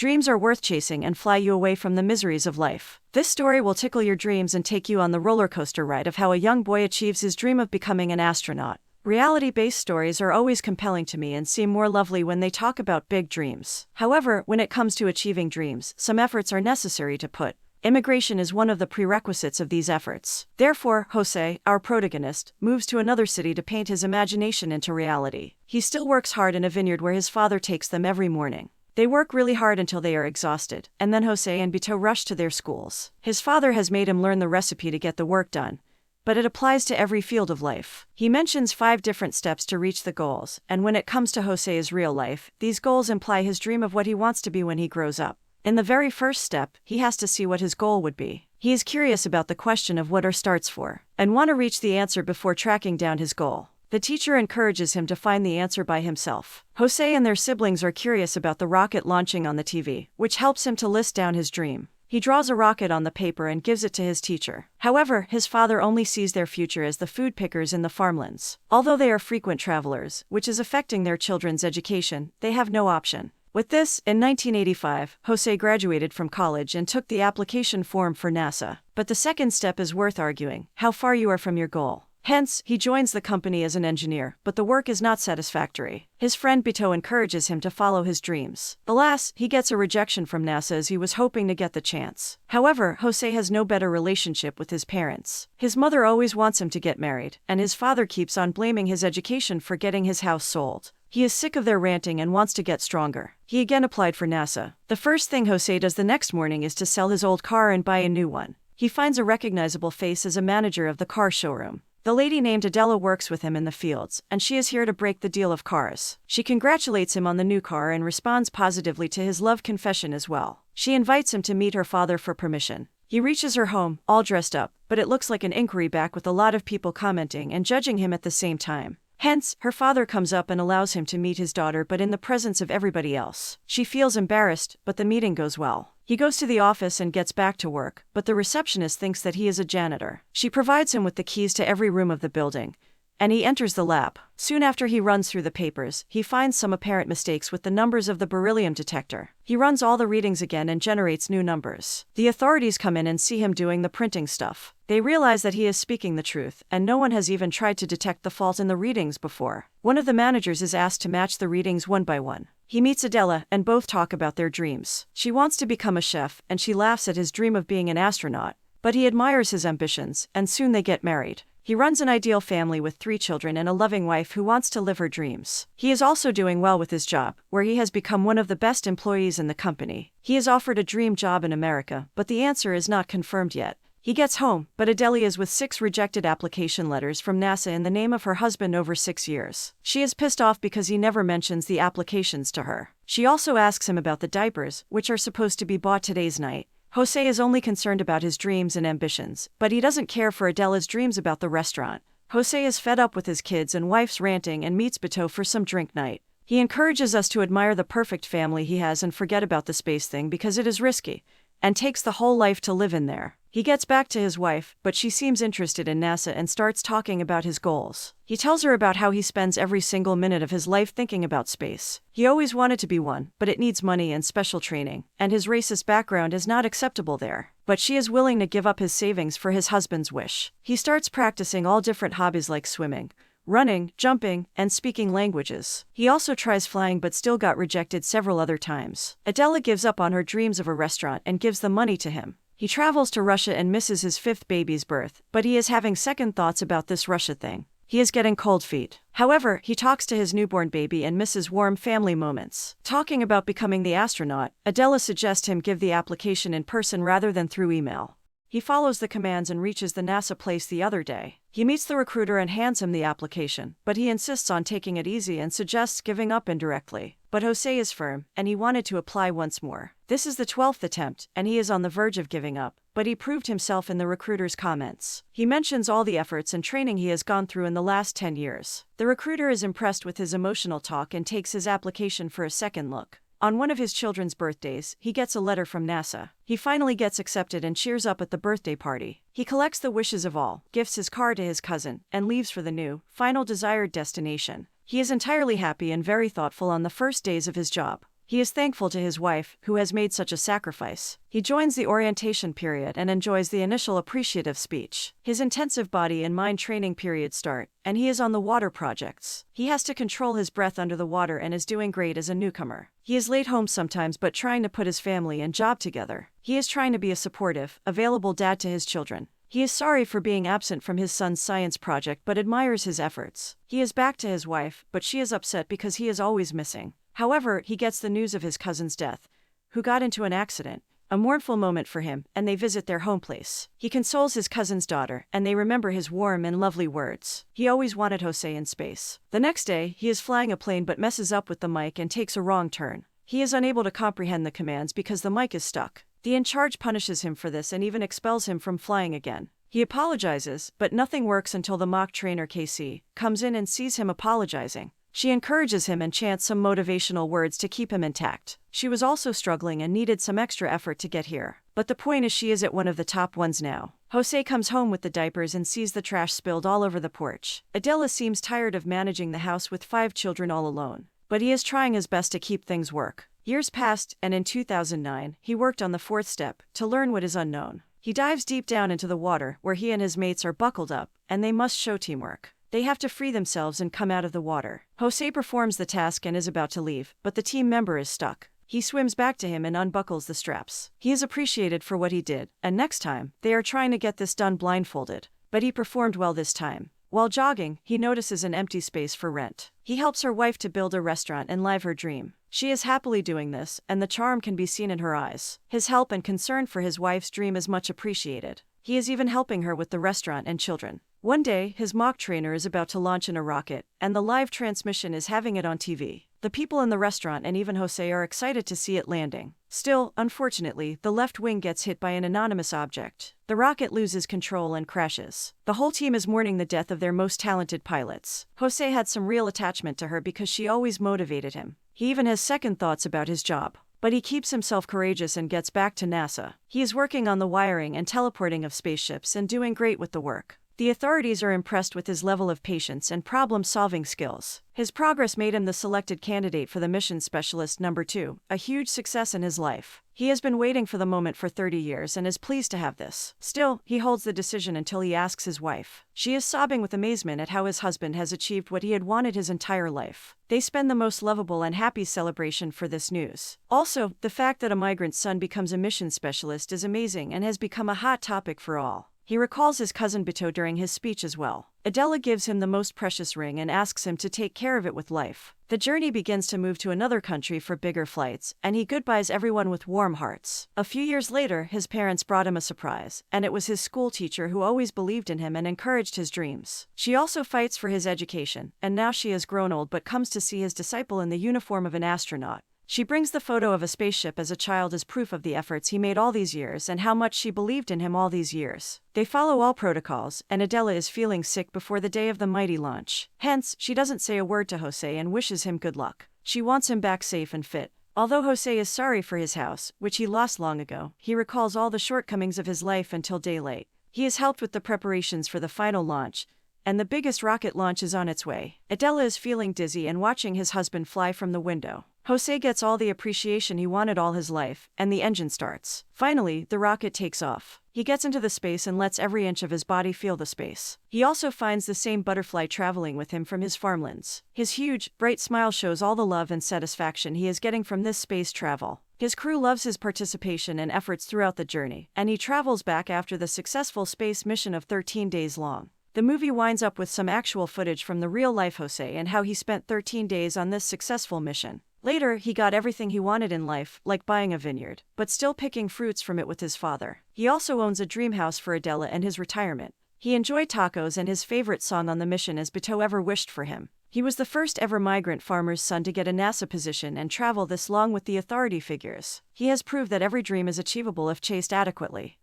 Dreams are worth chasing and fly you away from the miseries of life. This story will tickle your dreams and take you on the roller coaster ride of how a young boy achieves his dream of becoming an astronaut. Reality-based stories are always compelling to me and seem more lovely when they talk about big dreams. However, when it comes to achieving dreams, some efforts are necessary to put. Immigration is one of the prerequisites of these efforts. Therefore, Jose, our protagonist, moves to another city to paint his imagination into reality. He still works hard in a vineyard where his father takes them every morning. They work really hard until they are exhausted, and then Jose and Beto rush to their schools. His father has made him learn the recipe to get the work done, but it applies to every field of life. He mentions 5 different steps to reach the goals, and when it comes to Jose's real life, these goals imply his dream of what he wants to be when he grows up. In the very first step, he has to see what his goal would be. He is curious about the question of what starts for, and want to reach the answer before tracking down his goal. The teacher encourages him to find the answer by himself. Jose and their siblings are curious about the rocket launching on the TV, which helps him to list down his dream. He draws a rocket on the paper and gives it to his teacher. However, his father only sees their future as the food pickers in the farmlands. Although they are frequent travelers, which is affecting their children's education, they have no option. With this, in 1985, Jose graduated from college and took the application form for NASA. But the second step is worth arguing: how far you are from your goal. Hence, he joins the company as an engineer, but the work is not satisfactory. His friend Beto encourages him to follow his dreams. Alas, he gets a rejection from NASA as he was hoping to get the chance. However, Jose has no better relationship with his parents. His mother always wants him to get married, and his father keeps on blaming his education for getting his house sold. He is sick of their ranting and wants to get stronger. He again applied for NASA. The first thing Jose does the next morning is to sell his old car and buy a new one. He finds a recognizable face as a manager of the car showroom. The lady named Adela works with him in the fields, and she is here to break the deal of cars. She congratulates him on the new car and responds positively to his love confession as well. She invites him to meet her father for permission. He reaches her home, all dressed up, but it looks like an inquiry back with a lot of people commenting and judging him at the same time. Hence, her father comes up and allows him to meet his daughter, but in the presence of everybody else. She feels embarrassed, but the meeting goes well. He goes to the office and gets back to work, but the receptionist thinks that he is a janitor. She provides him with the keys to every room of the building, and he enters the lab. Soon after he runs through the papers, he finds some apparent mistakes with the numbers of the beryllium detector. He runs all the readings again and generates new numbers. The authorities come in and see him doing the printing stuff. They realize that he is speaking the truth, and no one has even tried to detect the fault in the readings before. One of the managers is asked to match the readings one by one. He meets Adela, and both talk about their dreams. She wants to become a chef, and she laughs at his dream of being an astronaut, but he admires his ambitions, and soon they get married. He runs an ideal family with 3 children and a loving wife who wants to live her dreams. He is also doing well with his job, where he has become one of the best employees in the company. He is offered a dream job in America, but the answer is not confirmed yet. He gets home, but Adela is with 6 rejected application letters from NASA in the name of her husband over 6 years. She is pissed off because he never mentions the applications to her. She also asks him about the diapers, which are supposed to be bought today's night. Jose is only concerned about his dreams and ambitions, but he doesn't care for Adela's dreams about the restaurant. Jose is fed up with his kids and wife's ranting and meets Beto for some drink night. He encourages us to admire the perfect family he has and forget about the space thing because it is risky, and takes the whole life to live in there. He gets back to his wife, but she seems interested in NASA and starts talking about his goals. He tells her about how he spends every single minute of his life thinking about space. He always wanted to be one, but it needs money and special training, and his racist background is not acceptable there. But she is willing to give up his savings for his husband's wish. He starts practicing all different hobbies like swimming, running, jumping, and speaking languages. He also tries flying but still got rejected several other times. Adela gives up on her dreams of a restaurant and gives the money to him. He travels to Russia and misses his 5th baby's birth, but he is having second thoughts about this Russia thing. He is getting cold feet. However, he talks to his newborn baby and misses warm family moments. Talking about becoming the astronaut, Adela suggests him give the application in person rather than through email. He follows the commands and reaches the NASA place the other day. He meets the recruiter and hands him the application, but he insists on taking it easy and suggests giving up indirectly. But Jose is firm, and he wanted to apply once more. This is the 12th attempt, and he is on the verge of giving up, but he proved himself in the recruiter's comments. He mentions all the efforts and training he has gone through in the last 10 years. The recruiter is impressed with his emotional talk and takes his application for a second look. On one of his children's birthdays, he gets a letter from NASA. He finally gets accepted and cheers up at the birthday party. He collects the wishes of all, gifts his car to his cousin, and leaves for the new, final desired destination. He is entirely happy and very thoughtful on the first days of his job. He is thankful to his wife, who has made such a sacrifice. He joins the orientation period and enjoys the initial appreciative speech. His intensive body and mind training periods start, and he is on the water projects. He has to control his breath under the water and is doing great as a newcomer. He is late home sometimes but trying to put his family and job together. He is trying to be a supportive, available dad to his children. He is sorry for being absent from his son's science project but admires his efforts. He is back to his wife, but she is upset because he is always missing. However, he gets the news of his cousin's death, who got into an accident, a mournful moment for him, and they visit their home place. He consoles his cousin's daughter, and they remember his warm and lovely words. He always wanted Jose in space. The next day, he is flying a plane but messes up with the mic and takes a wrong turn. He is unable to comprehend the commands because the mic is stuck. The in charge punishes him for this and even expels him from flying again. He apologizes, but nothing works until the mock trainer Casey comes in and sees him apologizing. She encourages him and chants some motivational words to keep him intact. She was also struggling and needed some extra effort to get here. But the point is she is at one of the top ones now. Jose comes home with the diapers and sees the trash spilled all over the porch. Adela seems tired of managing the house with 5 children all alone. But he is trying his best to keep things work. Years passed, and in 2009, he worked on the 4th step, to learn what is unknown. He dives deep down into the water, where he and his mates are buckled up, and they must show teamwork. They have to free themselves and come out of the water. Jose performs the task and is about to leave, but the team member is stuck. He swims back to him and unbuckles the straps. He is appreciated for what he did, and next time, they are trying to get this done blindfolded. But he performed well this time. While jogging, he notices an empty space for rent. He helps her wife to build a restaurant and live her dream. She is happily doing this, and the charm can be seen in her eyes. His help and concern for his wife's dream is much appreciated. He is even helping her with the restaurant and children. One day, his mock trainer is about to launch in a rocket, and the live transmission is having it on TV. The people in the restaurant and even Jose are excited to see it landing. Still, unfortunately, the left wing gets hit by an anonymous object. The rocket loses control and crashes. The whole team is mourning the death of their most talented pilots. Jose had some real attachment to her because she always motivated him. He even has second thoughts about his job. But he keeps himself courageous and gets back to NASA. He is working on the wiring and teleporting of spaceships and doing great with the work. The authorities are impressed with his level of patience and problem-solving skills. His progress made him the selected candidate for the Mission Specialist number 2, a huge success in his life. He has been waiting for the moment for 30 years and is pleased to have this. Still, he holds the decision until he asks his wife. She is sobbing with amazement at how his husband has achieved what he had wanted his entire life. They spend the most lovable and happy celebration for this news. Also, the fact that a migrant son becomes a mission specialist is amazing and has become a hot topic for all. He recalls his cousin Beto during his speech as well. Adela gives him the most precious ring and asks him to take care of it with life. The journey begins to move to another country for bigger flights, and he goodbyes everyone with warm hearts. A few years later, his parents brought him a surprise, and it was his school teacher who always believed in him and encouraged his dreams. She also fights for his education, and now she has grown old but comes to see his disciple in the uniform of an astronaut. She brings the photo of a spaceship as a child as proof of the efforts he made all these years and how much she believed in him all these years. They follow all protocols, and Adela is feeling sick before the day of the mighty launch. Hence, she doesn't say a word to Jose and wishes him good luck. She wants him back safe and fit. Although Jose is sorry for his house, which he lost long ago, he recalls all the shortcomings of his life until daylight. He is helped with the preparations for the final launch, and the biggest rocket launch is on its way. Adela is feeling dizzy and watching his husband fly from the window. Jose gets all the appreciation he wanted all his life, and the engine starts. Finally, the rocket takes off. He gets into the space and lets every inch of his body feel the space. He also finds the same butterfly traveling with him from his farmlands. His huge, bright smile shows all the love and satisfaction he is getting from this space travel. His crew loves his participation and efforts throughout the journey, and he travels back after the successful space mission of 13 days long. The movie winds up with some actual footage from the real-life Jose and how he spent 13 days on this successful mission. Later, he got everything he wanted in life, like buying a vineyard, but still picking fruits from it with his father. He also owns a dream house for Adela and his retirement. He enjoyed tacos, and his favorite song on the mission is Beto Ever Wished for Him. He was the first ever migrant farmer's son to get a NASA position and travel this long with the authority figures. He has proved that every dream is achievable if chased adequately.